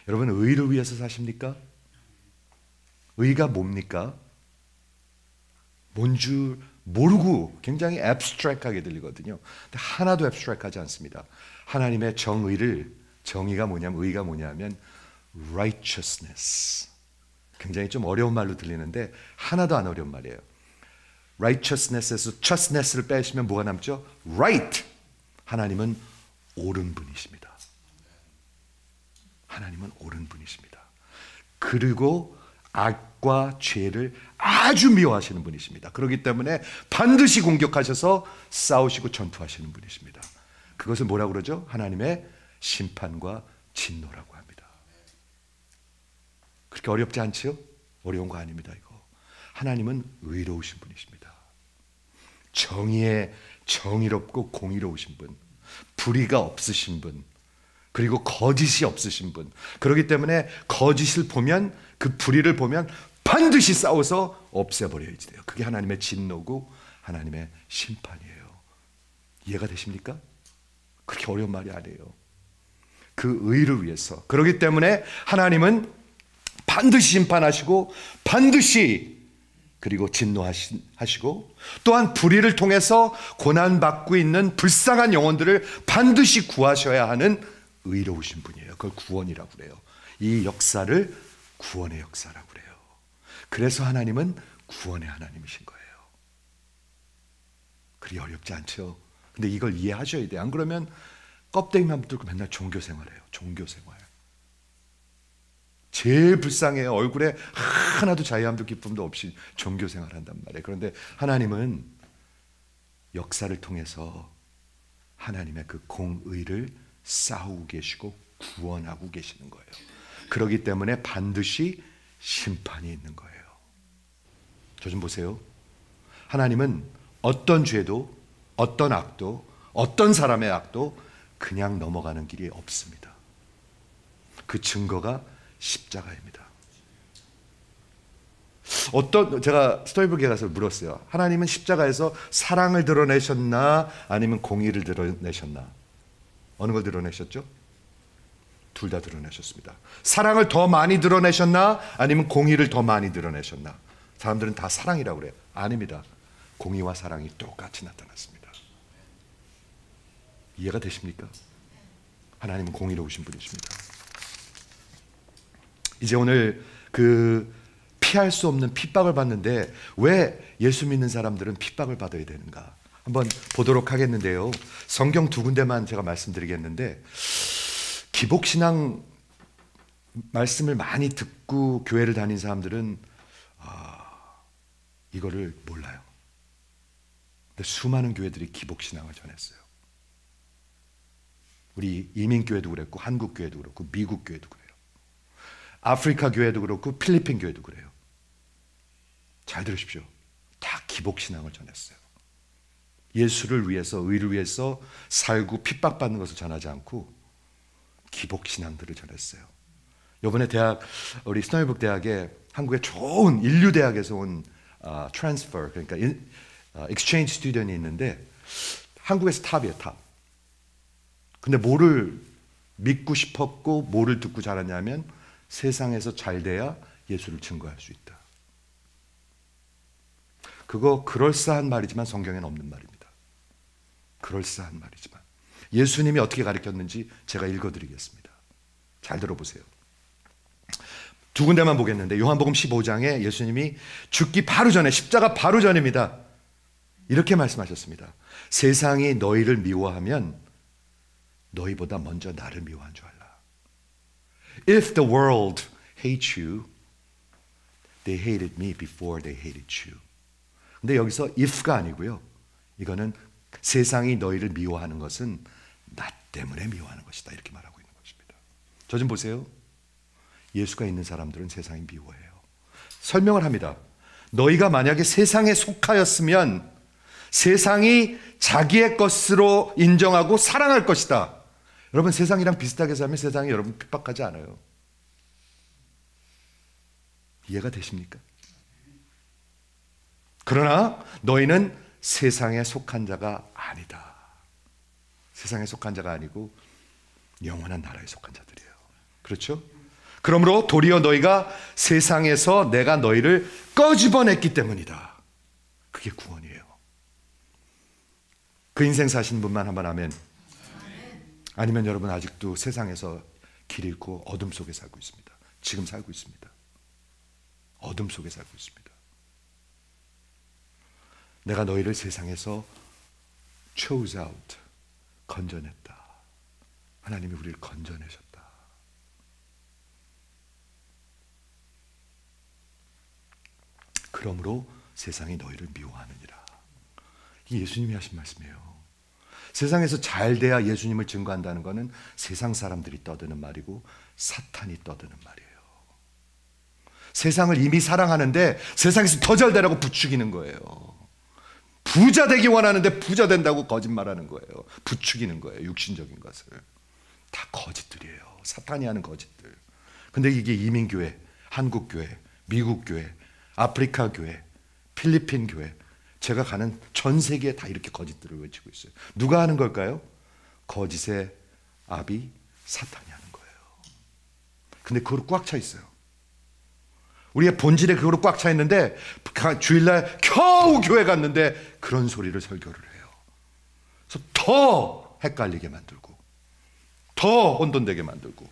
여러분, 의를 위해서 사십니까? 의가 뭡니까? 뭔 줄 모르고 굉장히 abstract하게 들리거든요. 근데 하나도 abstract하지 않습니다. 하나님의 정의를, 정의가 뭐냐면, 의가 뭐냐면 righteousness. 굉장히 좀 어려운 말로 들리는데 하나도 안 어려운 말이에요. righteousness에서 justness를 빼시면 뭐가 남죠? right. 하나님은 옳은 분이십니다. 하나님은 옳은 분이십니다. 그리고 악과 죄를 아주 미워하시는 분이십니다. 그렇기 때문에 반드시 공격하셔서 싸우시고 전투하시는 분이십니다. 그것을 뭐라고 그러죠? 하나님의 심판과 진노라고 합니다. 그렇게 어렵지 않지요? 어려운 거 아닙니다. 이거. 하나님은 의로우신 분이십니다. 정의에 정의롭고 공의로우신 분, 불의가 없으신 분, 그리고 거짓이 없으신 분. 그렇기 때문에 거짓을 보면, 그 불의를 보면 반드시 싸워서 없애버려야 돼요. 그게 하나님의 진노고 하나님의 심판이에요. 이해가 되십니까? 그렇게 어려운 말이 아니에요. 그 의를 위해서. 그렇기 때문에 하나님은 반드시 심판하시고 반드시 그리고 진노하시고 또한 불의를 통해서 고난받고 있는 불쌍한 영혼들을 반드시 구하셔야 하는 의로우신 분이에요. 그걸 구원이라고 그래요. 이 역사를 구원의 역사라고 그래요. 그래서 하나님은 구원의 하나님이신 거예요. 그리 어렵지 않죠. 근데 이걸 이해하셔야 돼요. 안 그러면 껍데기만 붙들고 맨날 종교생활해요. 종교생활. 제일 불쌍해요. 얼굴에 하나도 자유함도 기쁨도 없이 종교생활한단 말이에요. 그런데 하나님은 역사를 통해서 하나님의 그 공의를 싸우고 계시고 구원하고 계시는 거예요. 그렇기 때문에 반드시 심판이 있는 거예요. 저 좀 보세요. 하나님은 어떤 죄도, 어떤 악도, 어떤 사람의 악도 그냥 넘어가는 길이 없습니다. 그 증거가 십자가입니다. 제가 스토리북에 가서 물었어요. 하나님은 십자가에서 사랑을 드러내셨나 아니면 공의를 드러내셨나? 어느 걸 드러내셨죠? 둘 다 드러내셨습니다. 사랑을 더 많이 드러내셨나 아니면 공의를 더 많이 드러내셨나? 사람들은 다 사랑이라고 그래요. 아닙니다. 공의와 사랑이 똑같이 나타났습니다. 이해가 되십니까? 하나님은 공의로우신 분이십니다. 이제 오늘 피할 수 없는 핍박을 받는데 왜 예수 믿는 사람들은 핍박을 받아야 되는가? 한번 보도록 하겠는데요. 성경 두 군데만 제가 말씀드리겠는데, 기복신앙 말씀을 많이 듣고 교회를 다닌 사람들은 이거를 몰라요. 근데 수많은 교회들이 기복신앙을 전했어요. 우리 이민교회도 그랬고 한국교회도 그렇고 미국교회도 그래요. 아프리카 교회도 그렇고 필리핀 교회도 그래요. 잘 들으십시오. 다 기복신앙을 전했어요. 예수를 위해서, 의를 위해서 살고 핍박받는 것을 전하지 않고 기복신앙들을 전했어요. 이번에 우리 스토리북 대학에 한국의 좋은 인류대학에서 온 트랜스퍼, 그러니까 exchange 스튜던이 있는데 한국에서 탑이에요, 탑. 근데 뭐를 믿고 싶었고 뭐를 듣고 자랐냐면 세상에서 잘 돼야 예수를 증거할 수 있다. 그거 그럴싸한 말이지만 성경에는 없는 말입니다. 그럴싸한 말이지만 예수님이 어떻게 가르쳤는지 제가 읽어드리겠습니다. 잘 들어보세요. 두 군데만 보겠는데 요한복음 15장에 예수님이 죽기 바로 전에, 십자가 바로 전입니다. 이렇게 말씀하셨습니다. 세상이 너희를 미워하면 너희보다 먼저 나를 미워한 줄 알라. If the world hates you, they hated me before they hated you. 근데 여기서 if가 아니고요. 이거는 세상이 너희를 미워하는 것은 나 때문에 미워하는 것이다. 이렇게 말하고 있는 것입니다. 저 좀 보세요. 예수가 있는 사람들은 세상이 미워해요. 설명을 합니다. 너희가 만약에 세상에 속하였으면 세상이 자기의 것으로 인정하고 사랑할 것이다. 여러분, 세상이랑 비슷하게 살면 세상이 여러분 핍박하지 않아요. 이해가 되십니까? 그러나 너희는 세상에 속한 자가 아니다. 세상에 속한 자가 아니고 영원한 나라에 속한 자들이에요. 그렇죠? 그러므로 도리어 너희가 세상에서 내가 너희를 꺼집어냈기 때문이다. 그게 구원이에요. 그 인생 사신 분만 한번 아멘. 아니면 여러분 아직도 세상에서 길 잃고 어둠 속에 살고 있습니다. 지금 살고 있습니다. 어둠 속에 살고 있습니다. 내가 너희를 세상에서 chose out, 건져냈다. 하나님이 우리를 건져내셨다. 그러므로 세상이 너희를 미워하느니라. 이 예수님이 하신 말씀이에요. 세상에서 잘 돼야 예수님을 증거한다는 것은 세상 사람들이 떠드는 말이고 사탄이 떠드는 말이에요. 세상을 이미 사랑하는데 세상에서 더 잘 되라고 부추기는 거예요. 부자 되기 원하는데 부자 된다고 거짓말하는 거예요. 부추기는 거예요. 육신적인 것을. 다 거짓들이에요. 사탄이 하는 거짓들. 근데 이게 이민교회, 한국교회, 미국교회, 아프리카 교회, 필리핀 교회, 제가 가는 전 세계에 다 이렇게 거짓들을 외치고 있어요. 누가 하는 걸까요? 거짓의 아비 사탄이 하는 거예요. 근데 그거로 꽉 차 있어요. 우리의 본질에 그거로 꽉 차 있는데 주일날 겨우 교회 갔는데 그런 소리를 설교를 해요. 그래서 더 헷갈리게 만들고 더 혼돈되게 만들고.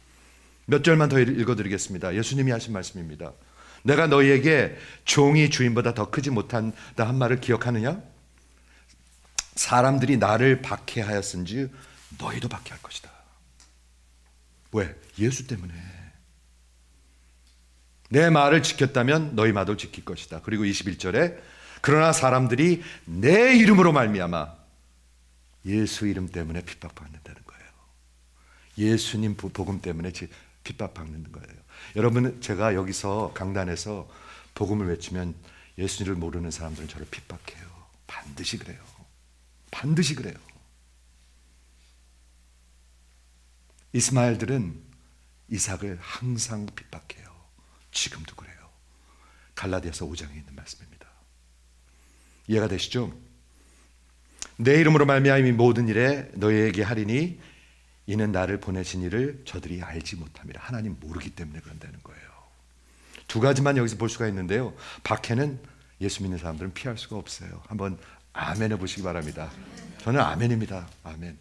몇 절만 더 읽어드리겠습니다. 예수님이 하신 말씀입니다. 내가 너희에게 종이 주인보다 더 크지 못한다 한 말을 기억하느냐? 사람들이 나를 박해하였은지 너희도 박해할 것이다. 왜? 예수 때문에. 내 말을 지켰다면 너희 말도 지킬 것이다. 그리고 21절에 그러나 사람들이 내 이름으로 말미암아 예수 이름 때문에 핍박받는다는 거예요. 예수님 복음 때문에 핍박받는 거예요. 여러분, 제가 여기서 강단에서 복음을 외치면 예수님을 모르는 사람들은 저를 핍박해요. 반드시 그래요. 반드시 그래요. 이스마엘들은 이삭을 항상 핍박해요. 지금도 그래요. 갈라디아서 5장에 있는 말씀입니다. 이해가 되시죠? 내 이름으로 말미암아 이 모든 일에 너희에게 하리니 이는 나를 보내신 이를 저들이 알지 못함이라. 하나님 모르기 때문에 그런다는 거예요. 두 가지만 여기서 볼 수가 있는데요. 박해는 예수 믿는 사람들은 피할 수가 없어요. 한번 아멘 해보시기 바랍니다. 저는 아멘입니다. 아멘.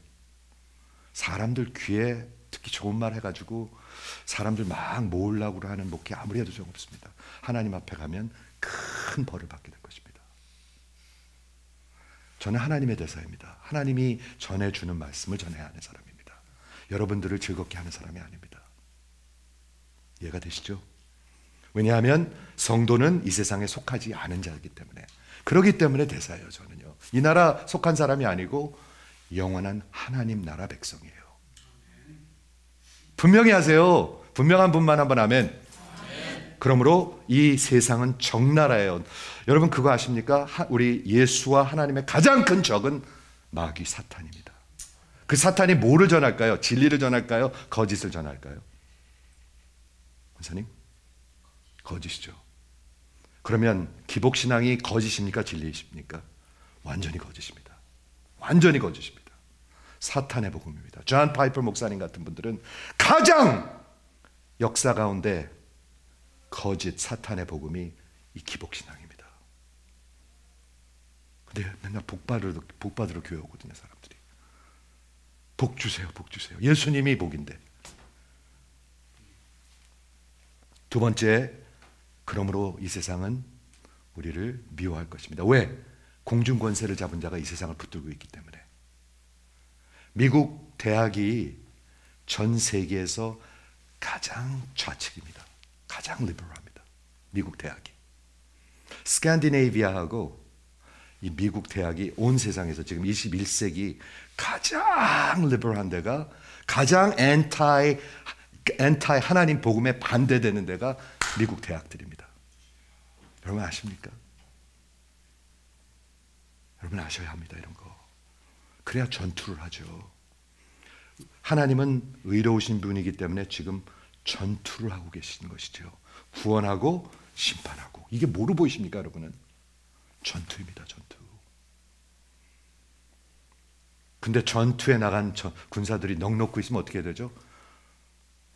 사람들 귀에 특히 좋은 말 해가지고 사람들 막 모으려고 하는 목회 아무리 해도 좀 없습니다. 하나님 앞에 가면 큰 벌을 받게 될 것입니다. 저는 하나님의 대사입니다. 하나님이 전해주는 말씀을 전해야 하는 사람입니다. 여러분들을 즐겁게 하는 사람이 아닙니다. 이해가 되시죠? 왜냐하면 성도는 이 세상에 속하지 않은 자이기 때문에. 그렇기 때문에 대사예요. 저는요. 이 나라 속한 사람이 아니고 영원한 하나님 나라 백성이에요. 분명히 하세요. 분명한 분만 한번 아멘. 그러므로 이 세상은 적나라예요. 여러분 그거 아십니까? 우리 예수와 하나님의 가장 큰 적은 마귀 사탄입니다. 그 사탄이 뭐를 전할까요? 진리를 전할까요? 거짓을 전할까요? 원사님? 거짓이죠. 그러면 기복신앙이 거짓입니까? 진리이십니까? 완전히 거짓입니다. 완전히 거짓입니다. 사탄의 복음입니다. 존 파이퍼 목사님 같은 분들은 가장 역사 가운데 거짓 사탄의 복음이 이 기복신앙입니다. 근데 맨날 복 받으러 교회 오거든요. 사람들이. 복 주세요. 복 주세요. 예수님이 복인데. 두 번째, 그러므로 이 세상은 우리를 미워할 것입니다. 왜? 공중 권세를 잡은 자가 이 세상을 붙들고 있기 때문에. 미국 대학이 전 세계에서 가장 좌측입니다. 가장 리버럴합니다. 미국 대학이. 스칸디네이비아하고 이 미국 대학이 온 세상에서 지금 21세기 가장 리버럴한 데가, 가장 엔타이 하나님 복음에 반대되는 데가 미국 대학들입니다. 여러분 아십니까? 여러분 아셔야 합니다. 이런 거. 그래야 전투를 하죠. 하나님은 의로우신 분이기 때문에 지금 전투를 하고 계시는 것이죠. 구원하고 심판하고. 이게 뭐로 보이십니까, 여러분은? 전투입니다. 전투. 근데 전투에 나간 군사들이 넋 놓고 있으면 어떻게 되죠?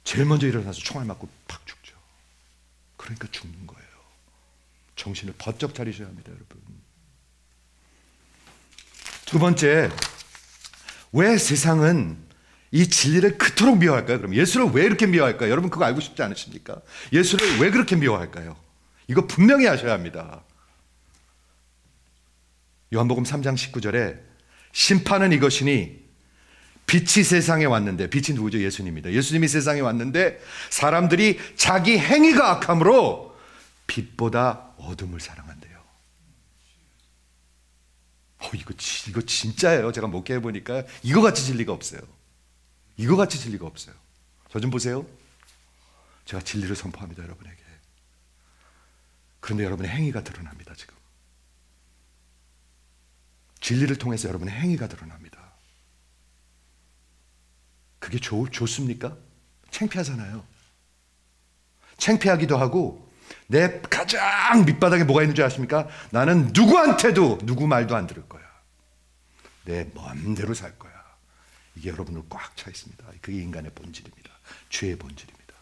제일 먼저 일어나서 총알 맞고 팍 죽죠. 그러니까 죽는 거예요. 정신을 번쩍 차리셔야 합니다, 여러분. 두 번째, 왜 세상은 이 진리를 그토록 미워할까요? 그럼 예수를 왜 이렇게 미워할까요? 여러분 그거 알고 싶지 않으십니까? 예수를 왜 그렇게 미워할까요? 이거 분명히 아셔야 합니다. 요한복음 3장 19절에 심판은 이것이니 빛이 세상에 왔는데, 빛이 누구죠? 예수님입니다. 예수님이 세상에 왔는데 사람들이 자기 행위가 악함으로 빛보다 어둠을 사랑한대요. 이거 진짜예요. 제가 목회해 보니까 이거같이 진리가 없어요. 이거같이 진리가 없어요. 저 좀 보세요. 제가 진리를 선포합니다, 여러분에게. 그런데 여러분의 행위가 드러납니다, 지금. 진리를 통해서 여러분의 행위가 드러납니다. 그게 좋습니까? 창피하잖아요. 창피하기도 하고, 내 가장 밑바닥에 뭐가 있는 줄 아십니까? 나는 누구한테도 누구 말도 안 들을 거야. 내 마음대로 살 거야. 이게 여러분을 꽉 차 있습니다. 그게 인간의 본질입니다. 죄의 본질입니다.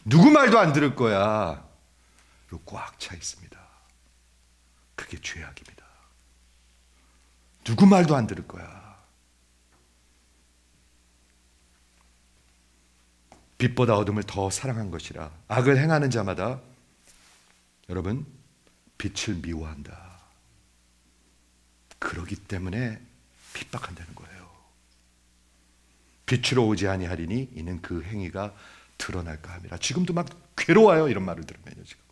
누구 말도 안 들을 거야. 로 꽉 차 있습니다. 그게 죄악입니다. 누구 말도 안 들을 거야. 빛보다 어둠을 더 사랑한 것이라. 악을 행하는 자마다 여러분 빛을 미워한다. 그러기 때문에 핍박한다는 거예요. 빛으로 오지 아니하리니 이는 그 행위가 드러날까 함이라. 지금도 막 괴로워요. 이런 말을 들으면요. 지금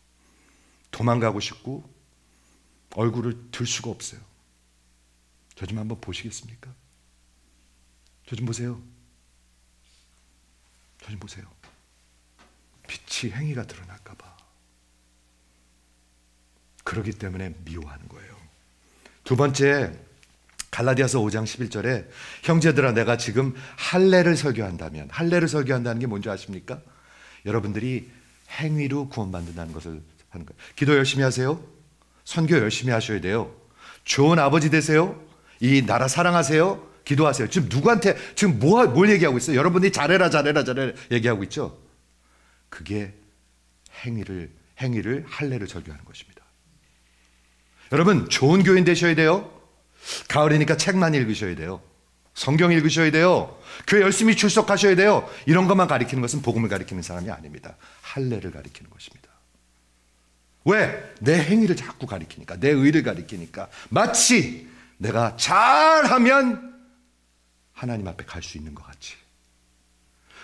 도망가고 싶고 얼굴을 들 수가 없어요. 저 좀 한번 보시겠습니까? 저 좀 보세요. 저 좀 보세요. 빛이 행위가 드러날까 봐. 그렇기 때문에 미워하는 거예요. 두 번째, 갈라디아서 5장 11절에 형제들아 내가 지금 할례를 설교한다면, 할례를 설교한다는 게 뭔지 아십니까? 여러분들이 행위로 구원받는다는 것을 하는 거예요. 기도 열심히 하세요. 선교 열심히 하셔야 돼요. 좋은 아버지 되세요. 이 나라 사랑하세요. 기도하세요. 지금 누구한테 지금 뭘 얘기하고 있어요? 여러분들이 잘해라 얘기하고 있죠. 그게 행위를 할례를 설교하는 것입니다. 여러분 좋은 교인 되셔야 돼요. 가을이니까 책만 읽으셔야 돼요. 성경 읽으셔야 돼요. 교회 열심히 출석하셔야 돼요. 이런 것만 가리키는 것은 복음을 가리키는 사람이 아닙니다. 할례를 가리키는 것입니다. 왜? 내 행위를 자꾸 가리키니까, 내 의를 가리키니까. 마치 내가 잘하면 하나님 앞에 갈 수 있는 것 같이.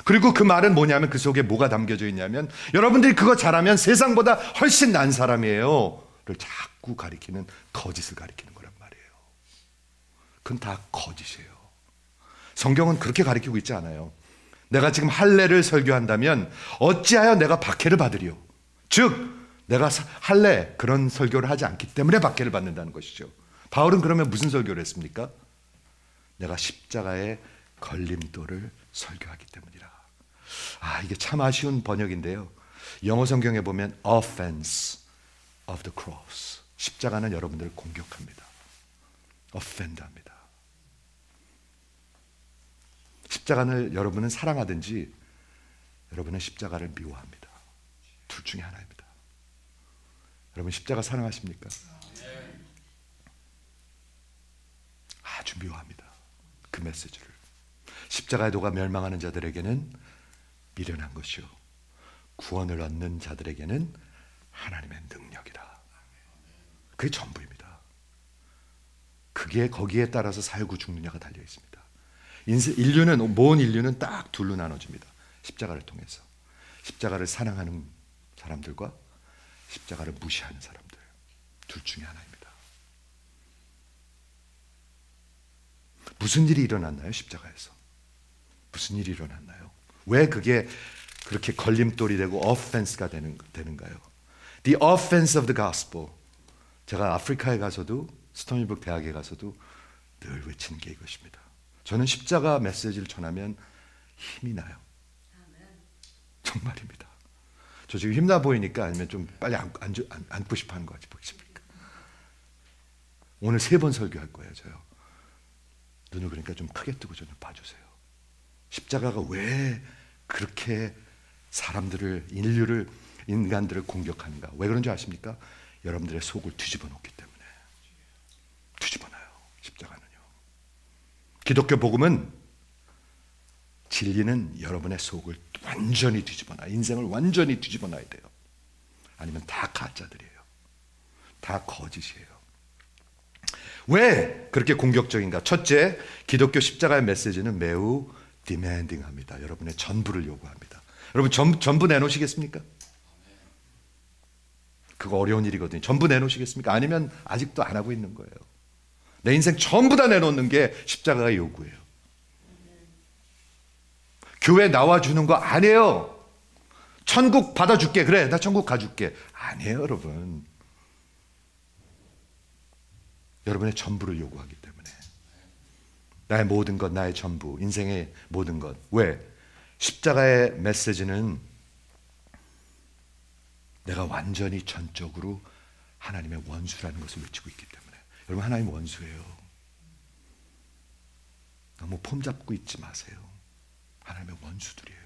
그리고 그 말은 뭐냐면, 그 속에 뭐가 담겨져 있냐면, 여러분들이 그거 잘하면 세상보다 훨씬 난 사람이에요 를 자꾸 가리키는, 거짓을 가리키는 거란 말이에요. 그건 다 거짓이에요. 성경은 그렇게 가리키고 있지 않아요. 내가 지금 할례를 설교한다면 어찌하여 내가 박해를 받으리요. 즉 내가 할례 그런 설교를 하지 않기 때문에 박해를 받는다는 것이죠. 바울은 그러면 무슨 설교를 했습니까? 내가 십자가의 걸림돌을 설교하기 때문이라. 이게 참 아쉬운 번역인데요. 영어 성경에 보면 offense of the cross. 십자가는 여러분들을 공격합니다. offend 합니다. 십자가를 여러분은 사랑하든지 여러분은 십자가를 미워합니다. 둘 중에 하나입니다. 여러분 십자가 사랑하십니까? 아주 미워합니다. 그 메시지를. 십자가의 도가 멸망하는 자들에게는 미련한 것이요 구원을 얻는 자들에게는 하나님의 능력이라. 그게 전부입니다. 그게 거기에 따라서 살고 죽느냐가 달려 있습니다. 모든 인류는 딱 둘로 나눠집니다. 십자가를 통해서. 십자가를 사랑하는 사람들과 십자가를 무시하는 사람들. 둘 중에 하나입니다. 무슨 일이 일어났나요? 십자가에서. 무슨 일이 일어났나요? 왜 그게 그렇게 걸림돌이 되고 offense가 되는가요? The offense of the gospel. 제가 아프리카에 가서도, 스토니브룩 대학에 가서도 늘 외치는 게 이것입니다. 저는 십자가 메시지를 전하면 힘이 나요. 정말입니다. 저 지금 힘나 보이니까 아니면 좀 빨리 앉고 싶어 하는 거 같이 보이십니까? 오늘 3번 설교할 거예요, 저요. 눈을 그러니까 좀 크게 뜨고 좀 봐주세요. 십자가가 왜 그렇게 사람들을, 인류를, 인간들을 공격하는가? 왜 그런지 아십니까? 여러분들의 속을 뒤집어 놓기 때문에. 뒤집어놔요, 십자가는요. 기독교 복음은, 진리는 여러분의 속을 완전히 뒤집어놔, 인생을 완전히 뒤집어놔야 돼요. 아니면 다 가짜들이에요. 다 거짓이에요. 왜 그렇게 공격적인가? 첫째, 기독교 십자가의 메시지는 매우 디맨딩합니다. 여러분의 전부를 요구합니다. 여러분 전부 내놓으시겠습니까? 그거 어려운 일이거든요. 전부 내놓으시겠습니까? 아니면 아직도 안 하고 있는 거예요. 내 인생 전부 다 내놓는 게 십자가의 요구예요. 교회 나와주는 거 아니에요. 천국 받아줄게. 그래, 나 천국 가줄게. 아니에요, 여러분. 여러분의 전부를 요구하기 때문에. 나의 모든 것, 나의 전부, 인생의 모든 것. 왜? 십자가의 메시지는 내가 완전히 전적으로 하나님의 원수라는 것을 외치고 있기 때문에. 여러분, 하나님 원수예요. 너무 폼 잡고 있지 마세요. 하나님의 원수들이에요.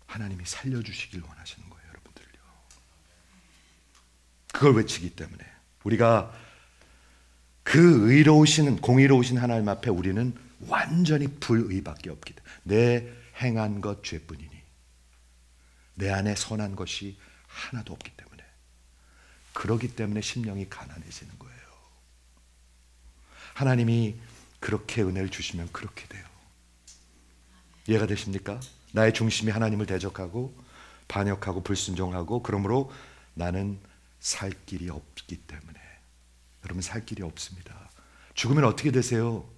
하나님이 살려주시길 원하시는 거예요, 여러분들요. 그걸 외치기 때문에 우리가 그 의로우신, 공의로우신 하나님 앞에 우리는 완전히 불의밖에 없기 때문에. 내 행한 것 죄뿐이니 내 안에 선한 것이 하나도 없기 때문에. 그러기 때문에 심령이 가난해지는 거예요. 하나님이 그렇게 은혜를 주시면 그렇게 돼요. 이해가 되십니까? 나의 중심이 하나님을 대적하고 반역하고 불순종하고, 그러므로 나는 살 길이 없기 때문에. 여러분, 살 길이 없습니다. 죽으면 어떻게 되세요?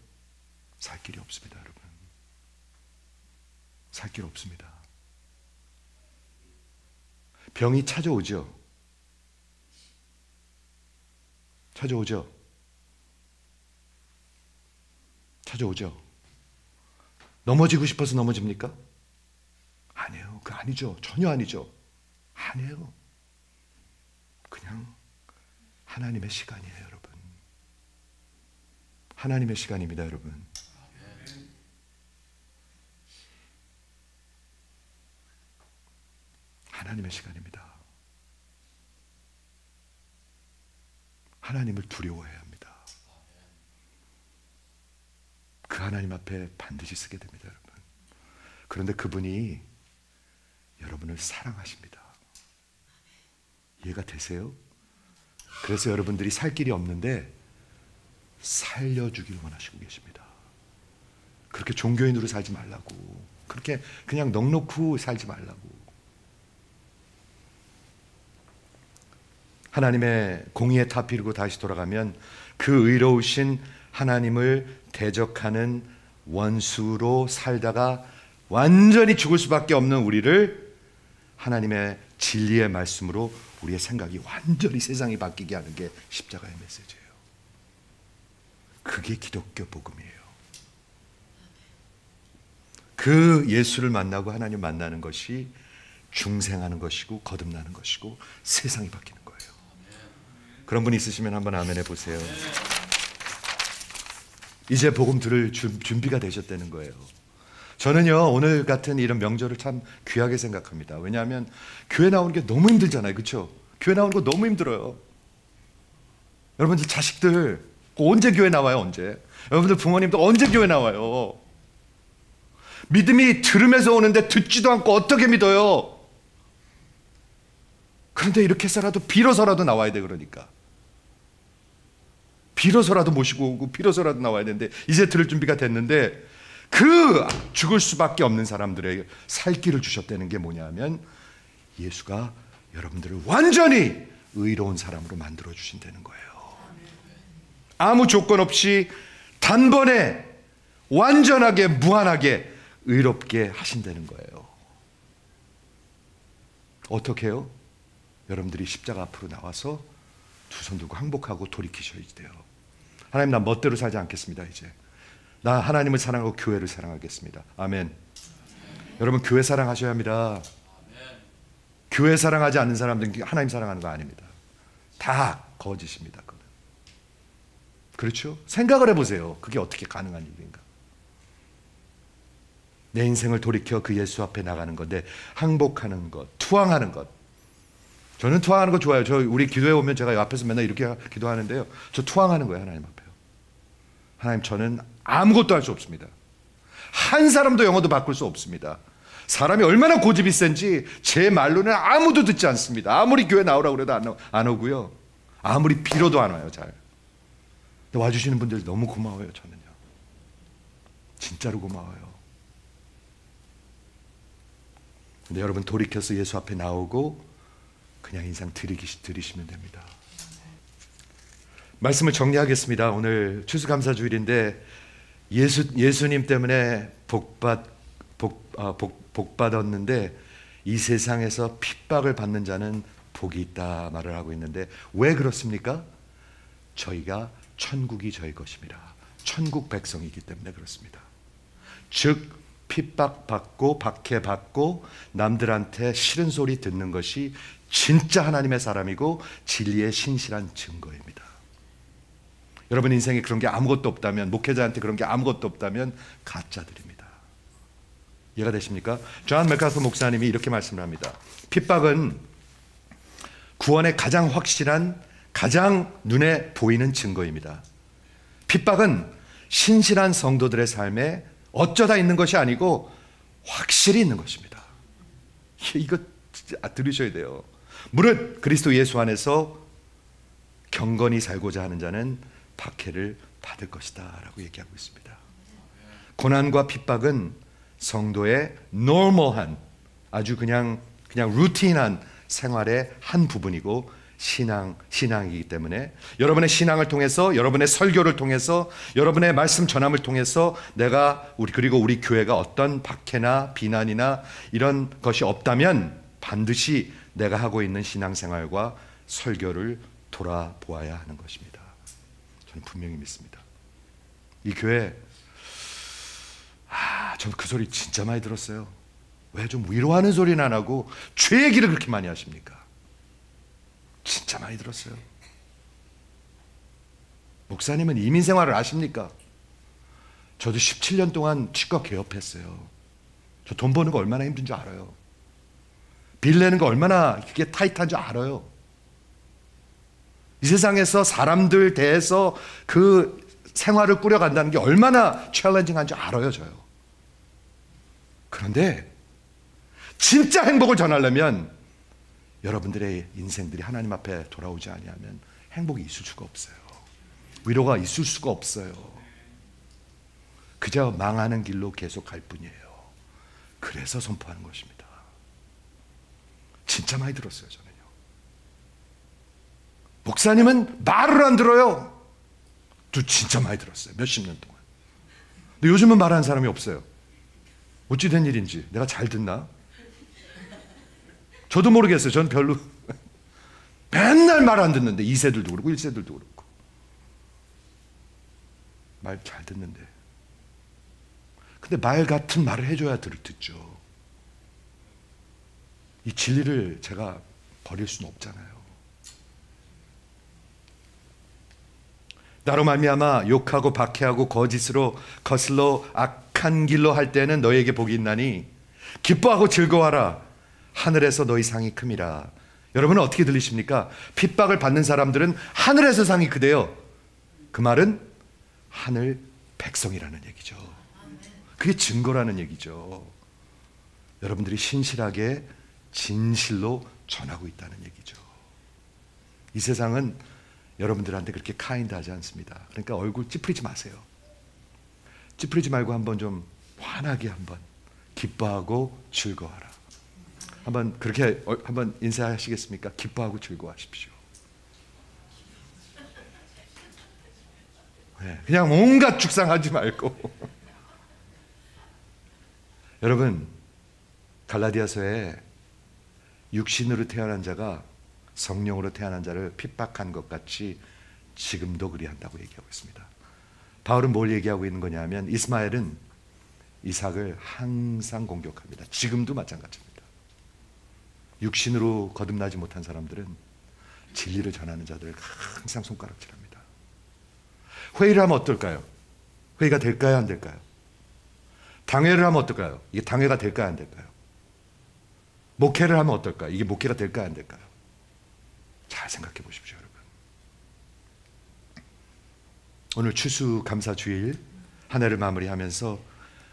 살 길이 없습니다, 여러분. 살 길 없습니다. 병이 찾아오죠. 찾아오죠. 찾아오죠. 넘어지고 싶어서 넘어집니까? 아니에요. 그거 아니죠. 전혀 아니죠. 아니에요. 그냥 하나님의 시간이에요, 여러분. 하나님의 시간입니다, 여러분. 하나님의 시간입니다. 하나님을 두려워해야 합니다. 그 하나님 앞에 반드시 쓰게 됩니다, 여러분. 그런데 그분이 여러분을 사랑하십니다. 이해가 되세요? 그래서 여러분들이 살 길이 없는데 살려주길 원하시고 계십니다. 그렇게 종교인으로 살지 말라고. 그렇게 그냥 넉넉히 살지 말라고. 하나님의 공의의 탑 피르고 다시 돌아가면 그 의로우신 하나님을 대적하는 원수로 살다가 완전히 죽을 수밖에 없는 우리를 하나님의 진리의 말씀으로 우리의 생각이 완전히 세상이 바뀌게 하는 게 십자가의 메시지예요. 그게 기독교 복음이에요. 그 예수를 만나고 하나님 만나는 것이 중생하는 것이고 거듭나는 것이고 세상이 바뀌는 거예요. 그런 분 있으시면 한번 아멘 해보세요. 이제 복음 들을 준비가 되셨다는 거예요. 저는요, 오늘 같은 이런 명절을 참 귀하게 생각합니다. 왜냐하면 교회 나오는 게 너무 힘들잖아요. 그렇죠? 교회 나오는 거 너무 힘들어요. 여러분들 자식들 언제 교회 나와요? 언제? 여러분들 부모님도 언제 교회 나와요? 믿음이 들으면서 오는데 듣지도 않고 어떻게 믿어요? 그런데 이렇게 해서라도 빌어서라도 나와야 돼. 그러니까 빌어서라도 모시고 오고 빌어서라도 나와야 되는데 이제 들을 준비가 됐는데 그 죽을 수밖에 없는 사람들에게 살 길을 주셨다는 게 뭐냐면 예수가 여러분들을 완전히 의로운 사람으로 만들어 주신다는 거예요. 아무 조건 없이 단번에 완전하게 무한하게 의롭게 하신다는 거예요. 어떻게 해요? 여러분들이 십자가 앞으로 나와서 두 손 들고 항복하고 돌이키셔야 돼요. 하나님, 나 멋대로 살지 않겠습니다. 이제 나 하나님을 사랑하고 교회를 사랑하겠습니다. 아멘. 여러분, 교회 사랑하셔야 합니다. 교회 사랑하지 않는 사람들은 하나님 사랑하는 거 아닙니다. 다 거짓입니다. 그건. 그렇죠? 생각을 해보세요. 그게 어떻게 가능한 일인가? 내 인생을 돌이켜 그 예수 앞에 나가는 건데, 항복하는 것, 투항하는 것. 저는 투항하는 거 좋아요. 우리 기도해 오면 제가 앞에서 맨날 이렇게 기도하는데요. 저 투항하는 거예요, 하나님 앞에요. 하나님, 저는 아무것도 할 수 없습니다. 한 사람도 영어도 바꿀 수 없습니다. 사람이 얼마나 고집이 센지 제 말로는 아무도 듣지 않습니다. 아무리 교회 나오라고 그래도 안 오고요. 아무리 빌어도 안 와요, 잘. 근데 와주시는 분들 너무 고마워요, 저는요. 진짜로 고마워요. 근데 여러분, 돌이켜서 예수 앞에 나오고 그냥 인상 드리시면 됩니다. 말씀을 정리하겠습니다. 오늘 추수감사주일인데 예수님 때문에 복받았는데 이 세상에서 핍박을 받는 자는 복이 있다 말을 하고 있는데, 왜 그렇습니까? 저희가 천국이 저희 것입니다. 천국 백성이기 때문에 그렇습니다. 즉 핍박받고 박해받고 남들한테 싫은 소리 듣는 것이 진짜 하나님의 사람이고 진리의 신실한 증거입니다. 여러분 인생에 그런 게 아무것도 없다면, 목회자한테 그런 게 아무것도 없다면 가짜들입니다. 이해가 되십니까? 존 맥카서 목사님이 이렇게 말씀을 합니다. 핍박은 구원의 가장 확실한, 가장 눈에 보이는 증거입니다. 핍박은 신실한 성도들의 삶에 어쩌다 있는 것이 아니고 확실히 있는 것입니다. 이거 진짜 들으셔야 돼요. 무릇 그리스도 예수 안에서 경건히 살고자 하는 자는 박해를 받을 것이다 라고 얘기하고 있습니다. 고난과 핍박은 성도의 노멀한, 아주 그냥 루틴한 생활의 한 부분이고 신앙이기 때문에 여러분의 신앙을 통해서, 여러분의 설교를 통해서, 여러분의 말씀 전함을 통해서 그리고 우리 교회가 어떤 박해나 비난이나 이런 것이 없다면 반드시 내가 하고 있는 신앙생활과 설교를 돌아보아야 하는 것입니다. 저는 분명히 믿습니다. 이 교회, 저는 그 소리 진짜 많이 들었어요. 왜 좀 위로하는 소리는 안 하고 죄 얘기를 그렇게 많이 하십니까? 진짜 많이 들었어요. 목사님은 이민생활을 아십니까? 저도 17년 동안 치과 개업했어요. 저 돈 버는 거 얼마나 힘든 줄 알아요. 빌 내는 거 얼마나 그게 타이트한 줄 알아요. 이 세상에서 사람들 대해서 그 생활을 꾸려간다는 게 얼마나 챌린징한 줄 알아요, 저요. 그런데 진짜 행복을 전하려면 여러분들의 인생들이 하나님 앞에 돌아오지 아니하면 행복이 있을 수가 없어요. 위로가 있을 수가 없어요. 그저 망하는 길로 계속 갈 뿐이에요. 그래서 선포하는 것입니다. 진짜 많이 들었어요, 저는요. 목사님은 말을 안 들어요. 저 진짜 많이 들었어요. 몇십 년 동안. 근데 요즘은 말하는 사람이 없어요. 어찌 된 일인지. 내가 잘 듣나? 저도 모르겠어요. 저는 별로 맨날 말 안 듣는데, 2세들도 그렇고 1세들도 그렇고 말 잘 듣는데, 근데 말 같은 말을 해줘야 듣죠. 이 진리를 제가 버릴 수는 없잖아요. 나로 말미암아 욕하고 박해하고 거슬러 악한 길로 할 때는 너에게 복이 있나니 기뻐하고 즐거워하라. 하늘에서 너희 상이 큼이라. 여러분은 어떻게 들리십니까? 핍박을 받는 사람들은 하늘에서 상이 크대요. 그 말은 하늘 백성이라는 얘기죠. 그게 증거라는 얘기죠. 여러분들이 신실하게 진실로 전하고 있다는 얘기죠. 이 세상은 여러분들한테 그렇게 카인드하지 않습니다. 그러니까 얼굴 찌푸리지 마세요. 찌푸리지 말고 한번 좀 환하게 한번 기뻐하고 즐거워하라. 한번 그렇게 한번 인사하시겠습니까? 기뻐하고 즐거워하십시오. 네, 그냥 온갖 죽상하지 말고. 여러분, 갈라디아서에 육신으로 태어난 자가 성령으로 태어난 자를 핍박한 것 같이 지금도 그리한다고 얘기하고 있습니다. 바울은 뭘 얘기하고 있는 거냐면, 이스마엘은 이삭을 항상 공격합니다. 지금도 마찬가지입니다. 육신으로 거듭나지 못한 사람들은 진리를 전하는 자들을 항상 손가락질합니다. 회의를 하면 어떨까요? 회의가 될까요, 안 될까요? 당회를 하면 어떨까요? 이게 당회가 될까요, 안 될까요? 목회를 하면 어떨까요? 이게 목회가 될까요, 안 될까요? 잘 생각해 보십시오, 여러분. 오늘 추수감사주일 한 해를 마무리하면서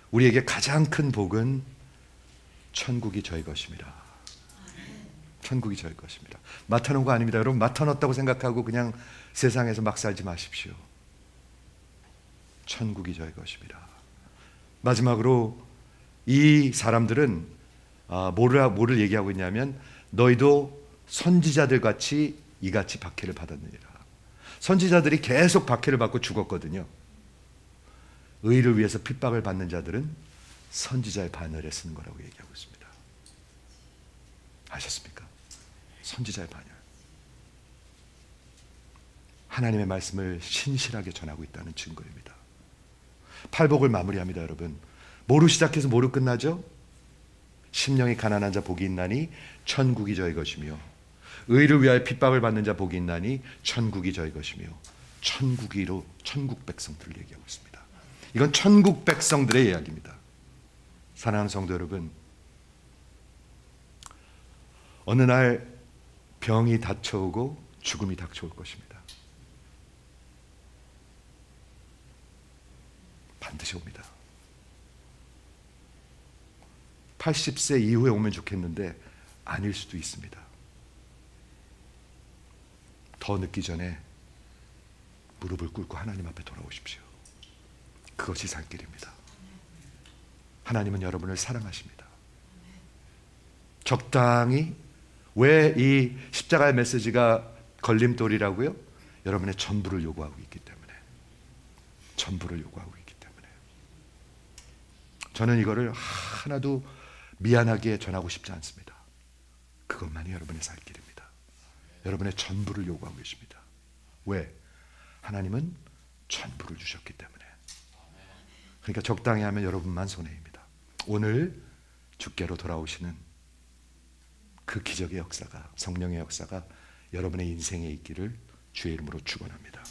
우리에게 가장 큰 복은 천국이 저희 것입니다. 천국이 저희 것입니다. 맡아놓은 거 아닙니다. 여러분, 맡아놨다고 생각하고 그냥 세상에서 막 살지 마십시오. 천국이 저희 것입니다. 마지막으로 이 사람들은 뭐를 얘기하고 있냐면 너희도 선지자들 같이 이같이 박해를 받았느니라. 선지자들이 계속 박해를 받고 죽었거든요. 의를 위해서 핍박을 받는 자들은 선지자의 반열에 쓰는 거라고 얘기하고 있습니다. 아셨습니까? 선지자의 반열. 하나님의 말씀을 신실하게 전하고 있다는 증거입니다. 팔복을 마무리합니다, 여러분. 뭐로 시작해서 뭐로 끝나죠? 심령이 가난한 자 복이 있나니 천국이 저희 것이며 의를 위하여 핍박을 받는 자 복이 있나니 천국이 저희 것이며 천국이로 천국 백성들을 얘기하고 있습니다. 이건 천국 백성들의 이야기입니다. 사랑하는 성도 여러분, 어느 날 병이 닥쳐오고 죽음이 닥쳐올 것입니다. 반드시 옵니다. 80세 이후에 오면 좋겠는데 아닐 수도 있습니다. 더 늦기 전에 무릎을 꿇고 하나님 앞에 돌아오십시오. 그것이 살 길입니다. 하나님은 여러분을 사랑하십니다. 적당히, 왜 이 십자가의 메시지가 걸림돌이라고요? 여러분의 전부를 요구하고 있기 때문에. 전부를 요구하고 있기 때문에. 저는 이거를 하나도 미안하게 전하고 싶지 않습니다. 그것만이 여러분의 살 길입니다. 여러분의 전부를 요구하고 계십니다. 왜? 하나님은 전부를 주셨기 때문에. 그러니까 적당히 하면 여러분만 손해입니다. 오늘 주께로 돌아오시는 그 기적의 역사가, 성령의 역사가 여러분의 인생에 있기를 주의 이름으로 축원합니다.